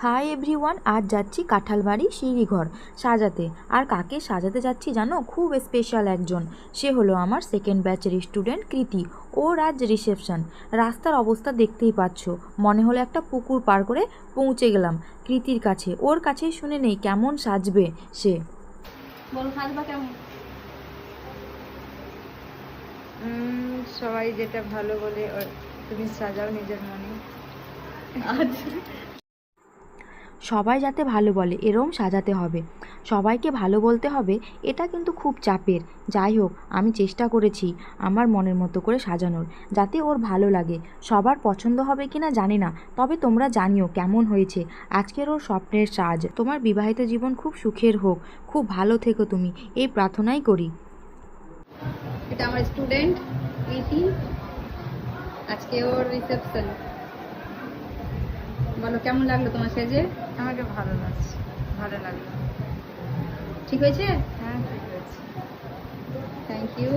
Hi everyone, আজ যাচ্ছি কাঁঠালবাড়ি সিঁড়িঘর সাজাতে। আর কাকে সাজাতে যাচ্ছি জানো? খুব স্পেশাল একজন। সে হলো আমার সেকেন্ড ব্যাচের স্টুডেন্ট কৃতি। ওর আজ রিসেপশন। রাস্তার অবস্থা দেখতেই পাচ্ছ, মনে হলো একটা পুকুর পার করে পৌঁছে গেলাম কৃতির কাছে। ওর কাছেই শুনে নেই কেমন সাজবে সে। বলো সাজবা কেমন? সবাই যেটা ভালো বলে তুমি সাজাও নিজের মনে। সবাই যাতে ভালো বলে এরম সাজাতে হবে, সবাইকে ভালো বলতে হবে, এটা কিন্তু খুব চাপের। যাই হোক, আমি চেষ্টা করেছি আমার মনের মতো করে সাজানোর, যাতে ওর ভালো লাগে। সবার পছন্দ হবে কি না জানি না, তবে তোমরা জানিও কেমন হয়েছে আজকের ওর স্বপ্নের সাজ। তোমার বিবাহিত জীবন খুব সুখের হোক, খুব ভালো থেকো তুমি, এই প্রার্থনাই করি। এটা আমার স্টুডেন্ট কৃতি, আজকে ওর রিসেপশন। বলো কেমন লাগলো তোমার সেজে? আমাকে ভালো লাগছে, ভালো লাগলো। ঠিক হয়েছে? হ্যাঁ, ঠিক আছে। Thank you.